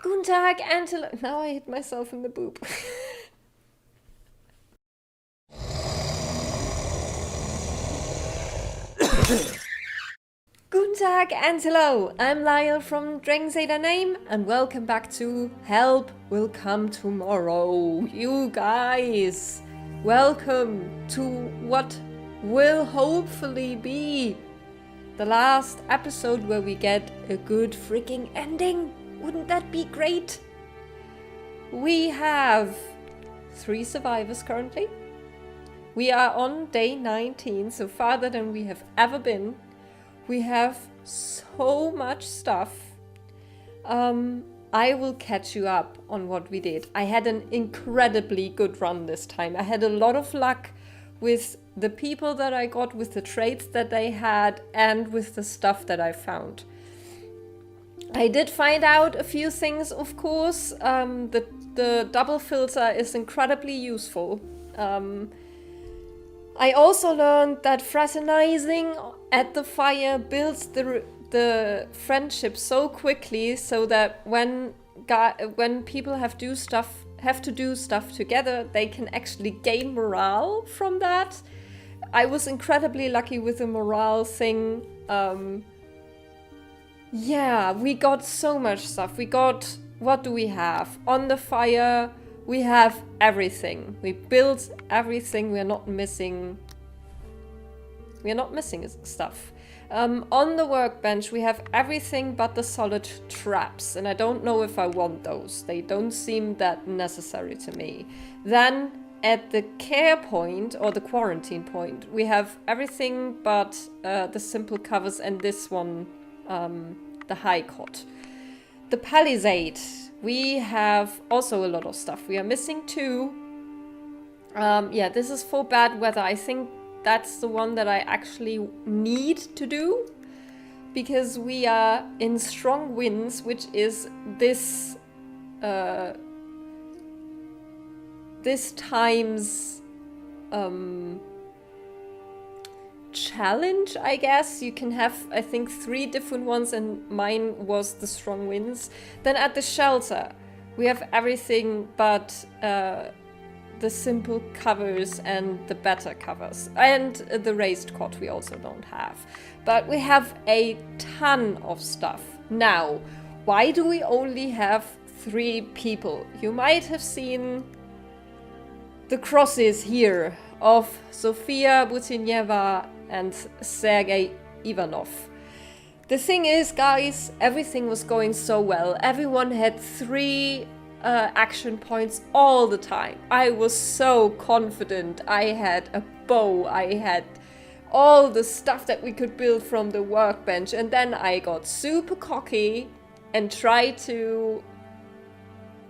Guten Tag, Angela. Now I hit myself in the boob. Guten Tag and hello, I'm Lyle from DragonsAteOurName and welcome back to Help Will Come Tomorrow. You guys, welcome to what will hopefully be the last episode where we get a good freaking ending. Wouldn't that be great? We have 3 survivors currently. We are on day 19, so farther than we have ever been. We have so much stuff. I will catch you up on what we did. I had an incredibly good run this time. I had a lot of luck with the people that I got, with the traits that they had, and with the stuff that I found. I did find out a few things, of course. The double filter is incredibly useful. I also learned that fraternizing at the fire builds the friendship so quickly, so that when people have to do stuff together, they can actually gain morale from that. I was incredibly lucky with the morale thing. Yeah, we got so much stuff. We got, what do we have? On the fire, we have everything. We built everything. We're not missing stuff. On the workbench, we have everything but the solid traps. And I don't know if I want those. They don't seem that necessary to me. Then at the care point, or the quarantine point, we have everything but the simple covers and this one, the high cot. The palisade, we have also a lot of stuff. We are missing 2. Yeah, this is for bad weather. I think that's the one that I actually need to do, because we are in strong winds, which is this time's challenge, I guess. You can have, I think, 3 different ones, and mine was the strong winds. Then at the shelter, we have everything but the simple covers and the better covers. And the raised cot we also don't have. But we have a ton of stuff. Now, why do we only have 3 people? You might have seen the crosses here of Sofia Butineva and Sergei Ivanov. The thing is, guys, everything was going so well. Everyone had 3 action points all the time. I was so confident. I had a bow. I had all the stuff that we could build from the workbench. And then I got super cocky and tried to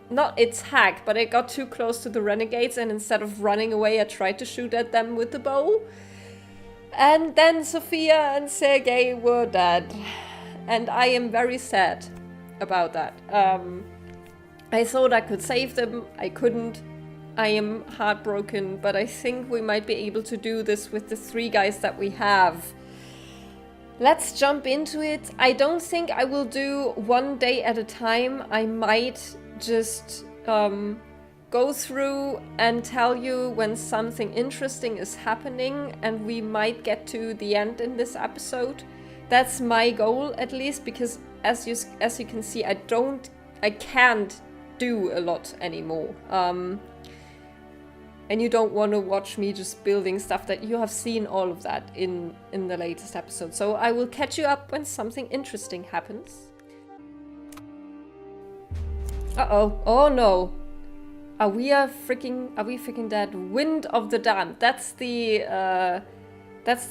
not attack, but I got too close to the renegades, and instead of running away, I tried to shoot at them with the bow. And then Sophia and Sergei were dead. And I am very sad about that. I thought I could save them. I couldn't. I am heartbroken, but I think we might be able to do this with the 3 guys that we have. Let's jump into it. I don't think I will do one day at a time. I might just go through and tell you when something interesting is happening, and we might get to the end in this episode. That's my goal, at least, because as you can see, I can't do a lot anymore. And you don't want to watch me just building stuff that you have seen all of that in the latest episode. So I will catch you up when something interesting happens. Uh-oh. Oh no. Are we freaking dead? Wind of the Damned. That's the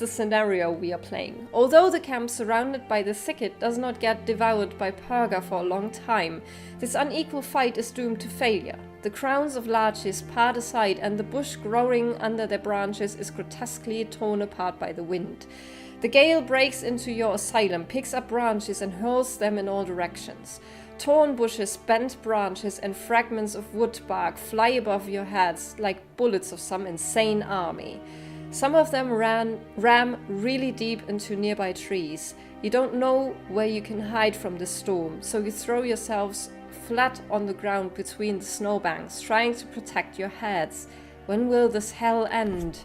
scenario we are playing. Although the camp surrounded by the thicket does not get devoured by purga for a long time, this unequal fight is doomed to failure. The crowns of larches part aside, and the bush growing under their branches is grotesquely torn apart by the wind. The gale breaks into your asylum, picks up branches and hurls them in all directions. Torn bushes, bent branches, and fragments of wood bark fly above your heads like bullets of some insane army. Some of them ram really deep into nearby trees. You don't know where you can hide from the storm, so you throw yourselves flat on the ground between the snowbanks, trying to protect your heads. When will this hell end?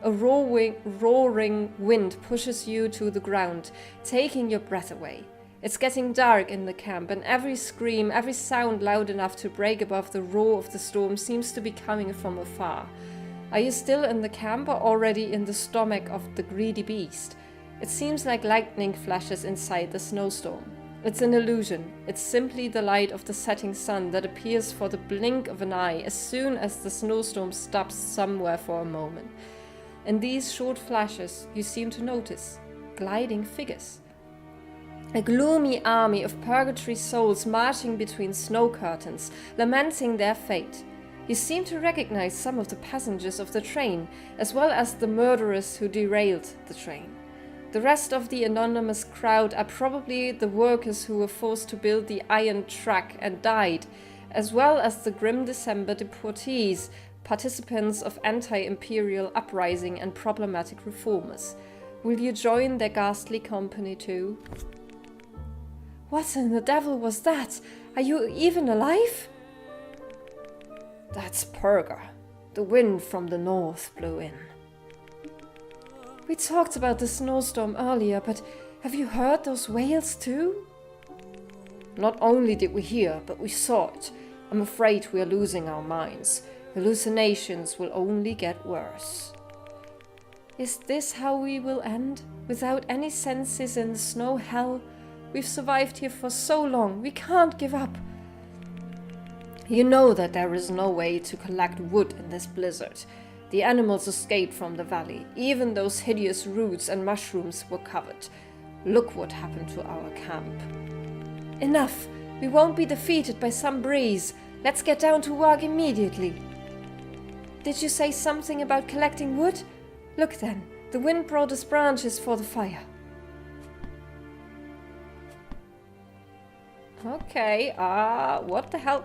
A roaring wind pushes you to the ground, taking your breath away. It's getting dark in the camp, and every scream, every sound loud enough to break above the roar of the storm seems to be coming from afar. Are you still in the camp or already in the stomach of the greedy beast? It seems like lightning flashes inside the snowstorm. It's an illusion. It's simply the light of the setting sun that appears for the blink of an eye as soon as the snowstorm stops somewhere for a moment. In these short flashes, you seem to notice gliding figures. A gloomy army of purgatory souls marching between snow curtains, lamenting their fate. You seem to recognize some of the passengers of the train, as well as the murderers who derailed the train. The rest of the anonymous crowd are probably the workers who were forced to build the iron track and died, as well as the grim December deportees, participants of anti-imperial uprising and problematic reformers. Will you join their ghastly company too? What in the devil was that? Are you even alive? That's Purga. The wind from the north blew in. We talked about the snowstorm earlier, but have you heard those wails too? Not only did we hear, but we saw it. I'm afraid we are losing our minds. Hallucinations will only get worse. Is this how we will end? Without any senses in the snow hell? We've survived here for so long. We can't give up. You know that there is no way to collect wood in this blizzard. The animals escaped from the valley. Even those hideous roots and mushrooms were covered. Look what happened to our camp. Enough! We won't be defeated by some breeze. Let's get down to work immediately. Did you say something about collecting wood? Look then, the wind brought us branches for the fire. Okay, what the hell?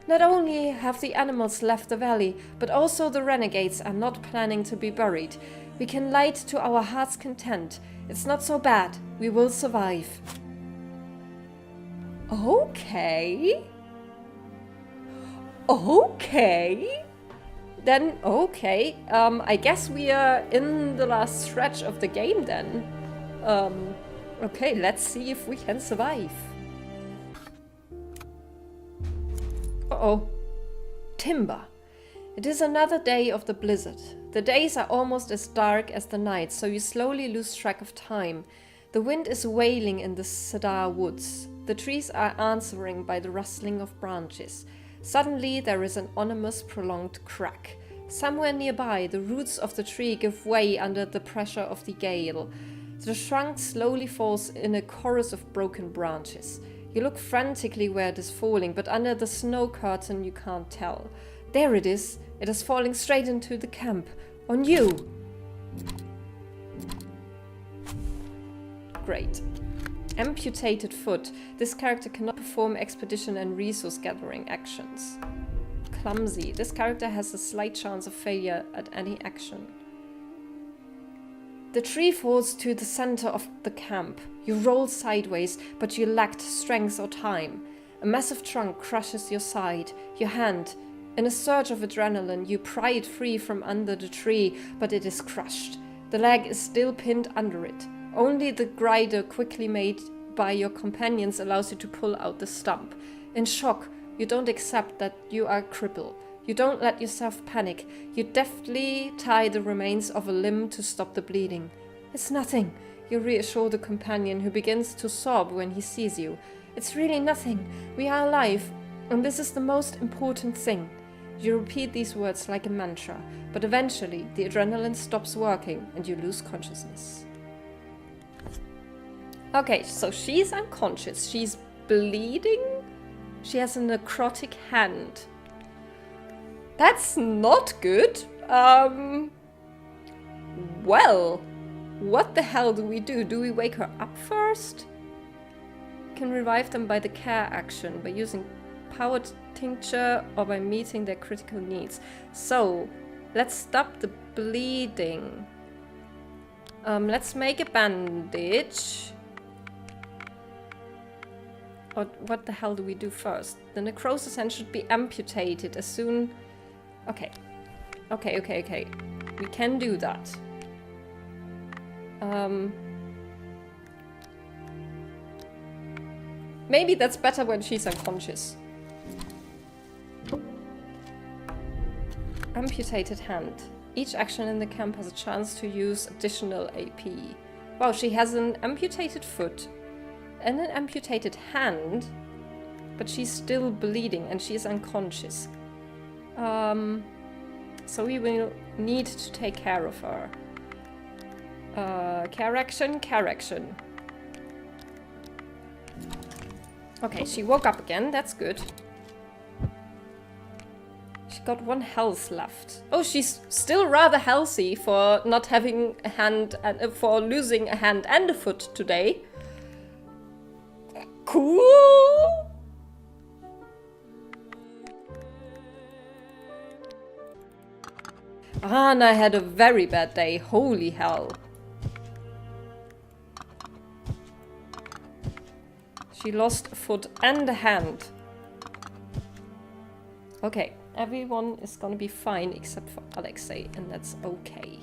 Not only have the animals left the valley, but also the renegades are not planning to be buried. We can light to our heart's content. It's not so bad. We will survive. Okay. Okay. Then, okay. I guess we are in the last stretch of the game then. Okay, let's see if we can survive. Uh-oh. Timber. It is another day of the blizzard. The days are almost as dark as the nights, so you slowly lose track of time. The wind is wailing in the cedar woods. The trees are answering by the rustling of branches. Suddenly there is an ominous prolonged crack. Somewhere nearby, the roots of the tree give way under the pressure of the gale. The trunk slowly falls in a chorus of broken branches. You look frantically where it is falling, but under the snow curtain you can't tell. There it is. It is falling straight into the camp. On you! Great. Amputated foot. This character cannot perform expedition and resource gathering actions. Clumsy. This character has a slight chance of failure at any action. The tree falls to the center of the camp. You roll sideways, but you lacked strength or time. A massive trunk crushes your side, your hand. In a surge of adrenaline, you pry it free from under the tree, but it is crushed. The leg is still pinned under it. Only the grinder quickly made by your companions allows you to pull out the stump. In shock, you don't accept that you are crippled. You don't let yourself panic. You deftly tie the remains of a limb to stop the bleeding. It's nothing, you reassure the companion, who begins to sob when he sees you. It's really nothing. We are alive, and this is the most important thing. You repeat these words like a mantra, but eventually the adrenaline stops working and you lose consciousness. Okay, so she's unconscious. She's bleeding. She has a necrotic hand. That's not good. Well, what the hell do we do? Do we wake her up first? Can revive them by the care action, by using power tincture or by meeting their critical needs. So, Let's stop the bleeding. Let's make a bandage. Or what the hell do we do first? The necrosis hand should be amputated as soon... Okay. Okay. We can do that. Maybe that's better when she's unconscious. Amputated hand. Each action in the camp has a chance to use additional AP. Wow, she has an amputated foot and an amputated hand, but she's still bleeding and she is unconscious. So we will need to take care of her. Care action. Okay, she woke up again, that's good. She got 1 health left. Oh, she's still rather healthy for not having a hand and for losing a hand and a foot today. Cool. Anna had a very bad day. Holy hell. She lost a foot and a hand. Okay. Everyone is gonna be fine except for Alexei, and that's okay.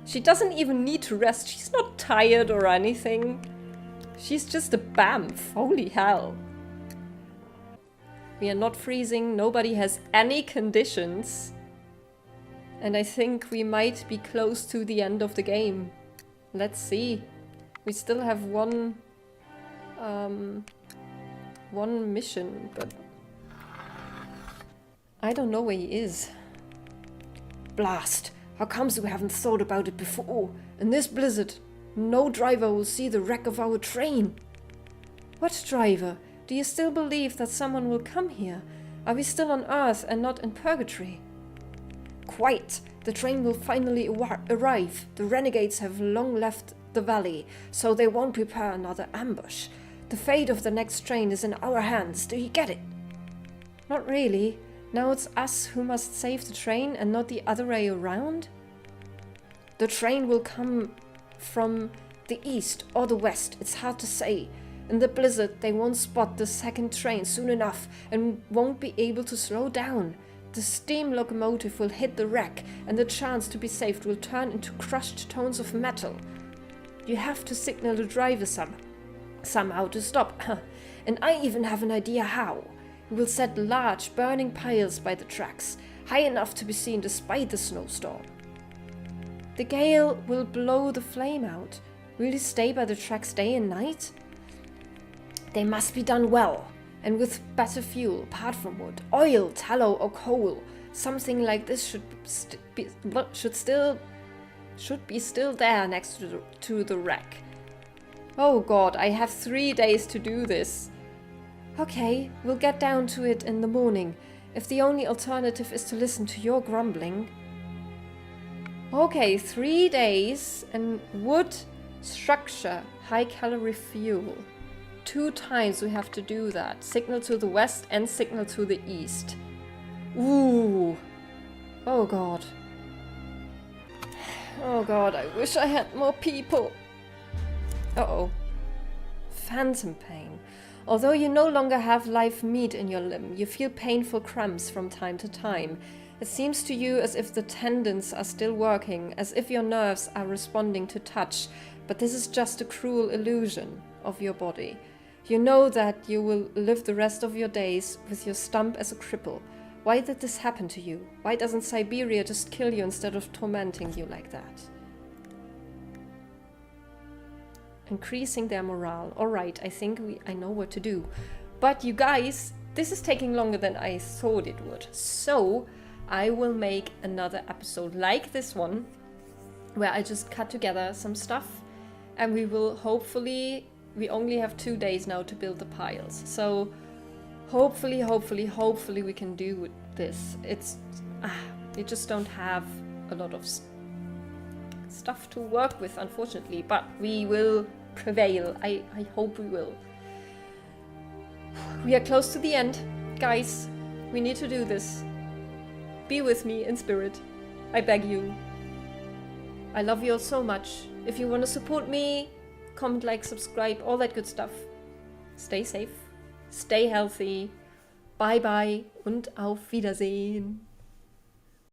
She doesn't even need to rest. She's not tired or anything. She's just a bamf. Holy hell. We are not freezing. Nobody has any conditions. And I think we might be close to the end of the game. Let's see. We still have one mission, but I don't know where he is. Blast! How comes we haven't thought about it before? In this blizzard, no driver will see the wreck of our train. What driver? Do you still believe that someone will come here? Are we still on Earth and not in purgatory? Quite! The train will finally arrive. The renegades have long left the valley, so they won't prepare another ambush. The fate of the next train is in our hands. Do you get it? Not really. Now it's us who must save the train and not the other way around? The train will come from the east or the west, it's hard to say. In the blizzard, they won't spot the second train soon enough and won't be able to slow down. The steam locomotive will hit the wreck and the chance to be saved will turn into crushed tones of metal. You have to signal the driver somehow to stop. And I even have an idea how. We will set large, burning piles by the tracks, high enough to be seen despite the snowstorm. The gale will blow the flame out. Will you stay by the tracks day and night? They must be done well, and with better fuel, apart from wood, oil, tallow or coal. Something like this should be still there next to the wreck. Oh god, I have 3 days to do this. Okay, we'll get down to it in the morning, if the only alternative is to listen to your grumbling. Okay, 3 days and wood, structure, high-calorie fuel. 2 times we have to do that. Signal to the west and signal to the east. Ooh. Oh god. Oh god, I wish I had more people. Uh-oh. Phantom pain. Although you no longer have live meat in your limb, you feel painful cramps from time to time. It seems to you as if the tendons are still working, as if your nerves are responding to touch, but this is just a cruel illusion of your body. You know that you will live the rest of your days with your stump as a cripple. Why did this happen to you? Why doesn't Siberia just kill you instead of tormenting you like that? Increasing their morale. Alright, I think I know what to do. But you guys, this is taking longer than I thought it would. So, I will make another episode like this one, where I just cut together some stuff, and we will hopefully, we only have 2 days now to build the piles. So, hopefully we can do this. We just don't have a lot of stuff to work with, unfortunately, but we will prevail. I hope we will. We are close to the end. Guys, we need to do this. Be with me in spirit. I beg you. I love you all so much. If you want to support me, comment, like, subscribe, all that good stuff. Stay safe, stay healthy. Bye bye und auf Wiedersehen.